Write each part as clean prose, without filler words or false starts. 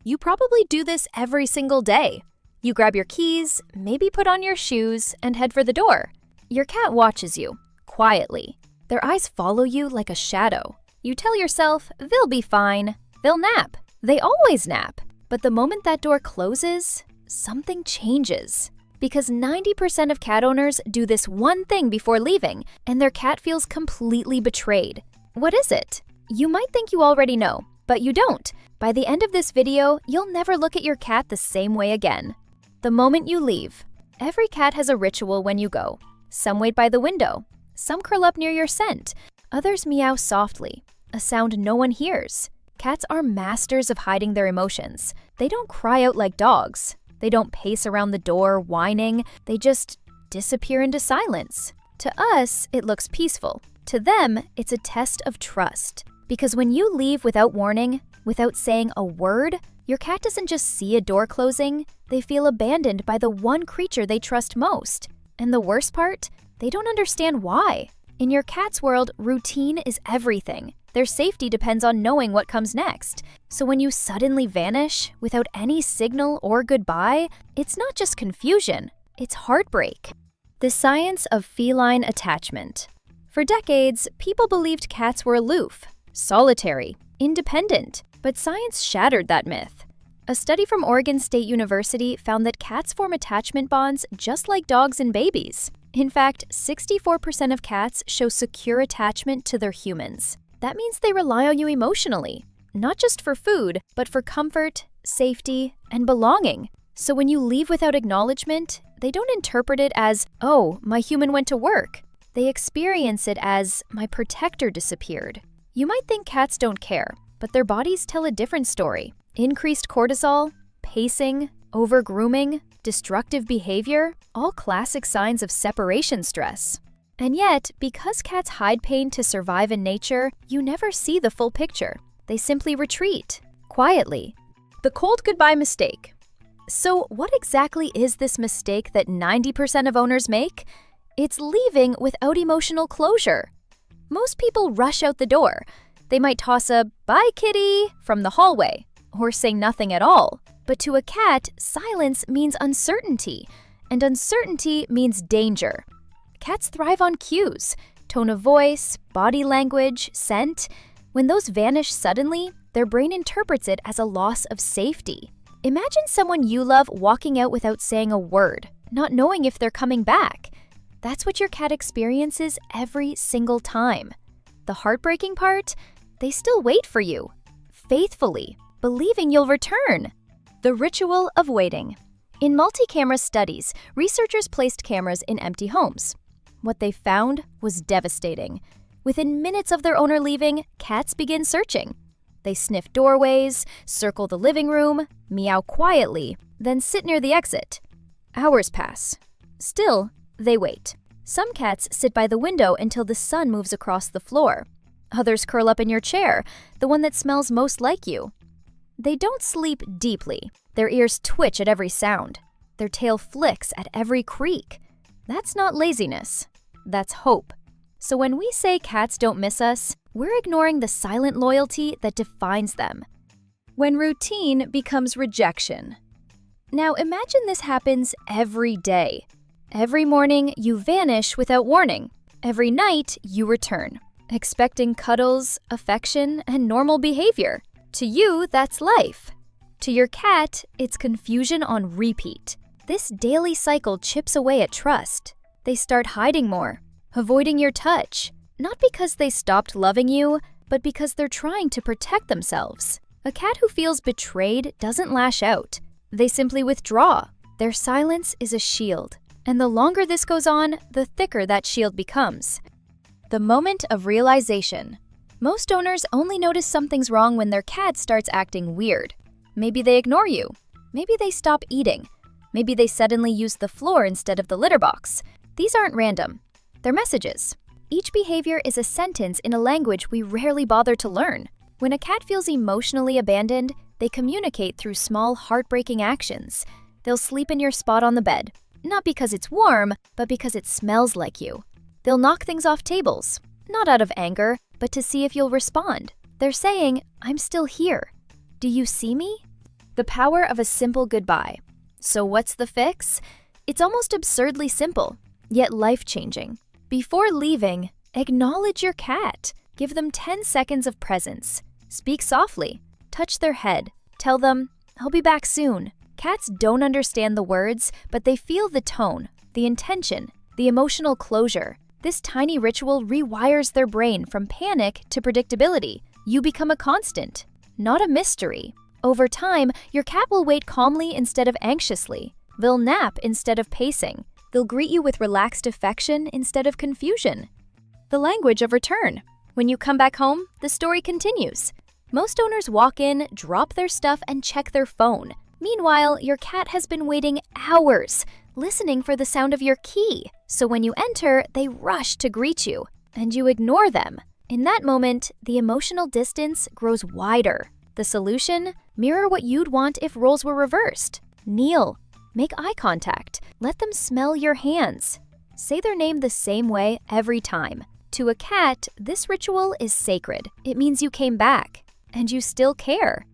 You probably do this every single day. You grab your keys, maybe put on your shoes, and head for the door. Your cat watches you, quietly. Their eyes follow you like a shadow. You tell yourself, they'll be fine. They'll nap. They always nap. But the moment that door closes, something changes. Because 90% of cat owners do this one thing before leaving, and their cat feels completely betrayed. What is it? You might think you already know, but you don't. By the end of this video, you'll never look at your cat the same way again. The moment you leave. Every cat has a ritual when you go. Some wait by the window. Some curl up near your scent. Others meow softly, a sound no one hears. Cats are masters of hiding their emotions. They don't cry out like dogs. They don't pace around the door whining. They just disappear into silence. To us, it looks peaceful. To them, it's a test of trust. Because when you leave without warning, without saying a word, your cat doesn't just see a door closing, they feel abandoned by the one creature they trust most. And the worst part? They don't understand why. In your cat's world, routine is everything. Their safety depends on knowing what comes next. So when you suddenly vanish, without any signal or goodbye, it's not just confusion, it's heartbreak. The science of feline attachment. For decades, people believed cats were aloof, solitary, independent, but science shattered that myth. A study from Oregon State University found that cats form attachment bonds just like dogs and babies. In fact, 64% of cats show secure attachment to their humans. That means they rely on you emotionally, not just for food, but for comfort, safety, and belonging. So when you leave without acknowledgement, they don't interpret it as, oh, my human went to work. They experience it as, my protector disappeared. You might think cats don't care, but their bodies tell a different story. Increased cortisol, pacing, over-grooming, destructive behavior, all classic signs of separation stress. And yet, because cats hide pain to survive in nature, you never see the full picture. They simply retreat, quietly. The cold goodbye mistake. So what exactly is this mistake that 90% of owners make? It's leaving without emotional closure. Most people rush out the door. They might toss a "bye, kitty" from the hallway, or say nothing at all. But to a cat, silence means uncertainty, and uncertainty means danger. Cats thrive on cues, tone of voice, body language, scent. When those vanish suddenly, their brain interprets it as a loss of safety. Imagine someone you love walking out without saying a word, not knowing if they're coming back. That's what your cat experiences every single time. The heartbreaking part? They still wait for you, faithfully, believing you'll return. The ritual of waiting. In multi-camera studies, researchers placed cameras in empty homes. What they found was devastating. Within minutes of their owner leaving, cats begin searching. They sniff doorways, circle the living room, meow quietly, then sit near the exit. Hours pass. Still, they wait. Some cats sit by the window until the sun moves across the floor. Others curl up in your chair, the one that smells most like you. They don't sleep deeply. Their ears twitch at every sound. Their tail flicks at every creak. That's not laziness. That's hope. So when we say cats don't miss us, we're ignoring the silent loyalty that defines them. When routine becomes rejection. Now imagine this happens every day. Every morning, you vanish without warning. Every night, you return, expecting cuddles, affection, and normal behavior. To you, that's life. To your cat, it's confusion on repeat. This daily cycle chips away at trust. They start hiding more, avoiding your touch, not because they stopped loving you, but because they're trying to protect themselves. A cat who feels betrayed doesn't lash out. They simply withdraw. Their silence is a shield. And the longer this goes on, the thicker that shield becomes. The moment of realization. Most owners only notice something's wrong when their cat starts acting weird. Maybe they ignore you. Maybe they stop eating. Maybe they suddenly use the floor instead of the litter box. These aren't random. They're messages. Each behavior is a sentence in a language we rarely bother to learn. When a cat feels emotionally abandoned, they communicate through small, heartbreaking actions. They'll sleep in your spot on the bed, not because it's warm, but because it smells like you. They'll knock things off tables, not out of anger, but to see if you'll respond. They're saying, "I'm still here. Do you see me?" The power of a simple goodbye. So what's the fix? It's almost absurdly simple, yet life-changing. Before leaving, acknowledge your cat. Give them 10 seconds of presence. Speak softly. Touch their head. Tell them, "I'll be back soon." Cats don't understand the words, but they feel the tone, the intention, the emotional closure. This tiny ritual rewires their brain from panic to predictability. You become a constant, not a mystery. Over time, your cat will wait calmly instead of anxiously. They'll nap instead of pacing. They'll greet you with relaxed affection instead of confusion. The language of return. When you come back home, the story continues. Most owners walk in, drop their stuff, and check their phone. Meanwhile, your cat has been waiting hours, listening for the sound of your key. So when you enter, they rush to greet you, and you ignore them. In that moment, the emotional distance grows wider. The solution? Mirror what you'd want if roles were reversed. Kneel. Make eye contact. Let them smell your hands. Say their name the same way every time. To a cat, this ritual is sacred. It means you came back, and you still care.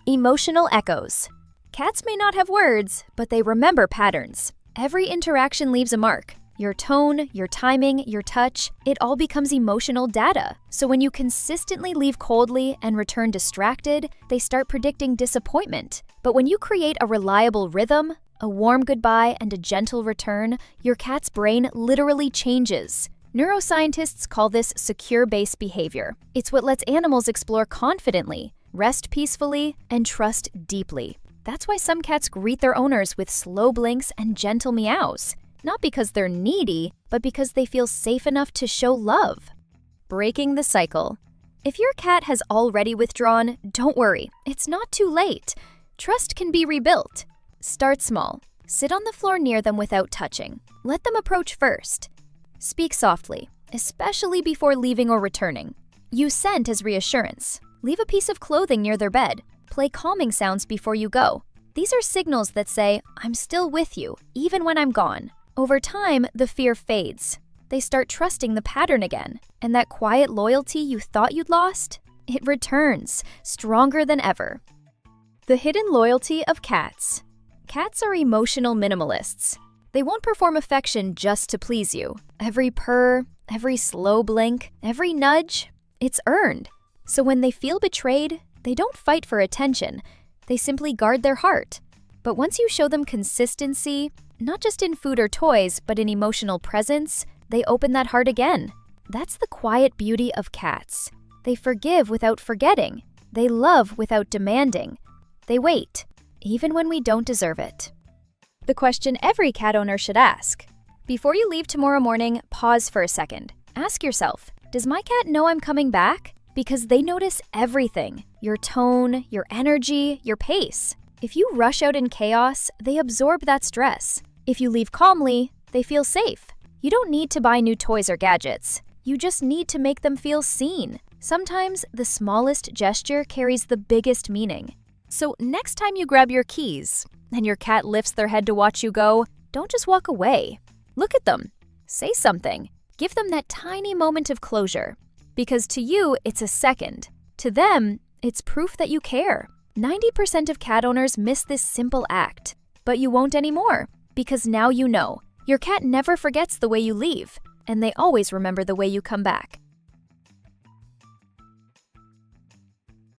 Emotional echoes. Cats may not have words, but they remember patterns. Every interaction leaves a mark. Your tone, your timing, your touch, it all becomes emotional data. So when you consistently leave coldly and return distracted, they start predicting disappointment. But when you create a reliable rhythm, a warm goodbye and a gentle return, your cat's brain literally changes. Neuroscientists call this secure base behavior. It's what lets animals explore confidently, rest peacefully, and trust deeply. That's why some cats greet their owners with slow blinks and gentle meows. Not because they're needy, but because they feel safe enough to show love. Breaking the cycle. If your cat has already withdrawn, don't worry, it's not too late. Trust can be rebuilt. Start small. Sit on the floor near them without touching. Let them approach first. Speak softly, especially before leaving or returning. Use scent as reassurance. Leave a piece of clothing near their bed. Play calming sounds before you go. These are signals that say, "I'm still with you, even when I'm gone." Over time, the fear fades. They start trusting the pattern again, and that quiet loyalty you thought you'd lost, it returns, stronger than ever. The hidden loyalty of cats. Cats are emotional minimalists. They won't perform affection just to please you. Every purr, every slow blink, every nudge, it's earned. So when they feel betrayed, they don't fight for attention. They simply guard their heart. But once you show them consistency, not just in food or toys, but in emotional presence, they open that heart again. That's the quiet beauty of cats. They forgive without forgetting. They love without demanding. They wait, even when we don't deserve it. The question every cat owner should ask. Before you leave tomorrow morning, pause for a second. Ask yourself, does my cat know I'm coming back? Because they notice everything. Your tone, your energy, your pace. If you rush out in chaos, they absorb that stress. If you leave calmly, they feel safe. You don't need to buy new toys or gadgets. You just need to make them feel seen. Sometimes the smallest gesture carries the biggest meaning. So next time you grab your keys and your cat lifts their head to watch you go, don't just walk away. Look at them. Say something. Give them that tiny moment of closure. Because to you, it's a second. To them, it's proof that you care. 90% of cat owners miss this simple act. But you won't anymore. Because now you know. Your cat never forgets the way you leave. And they always remember the way you come back.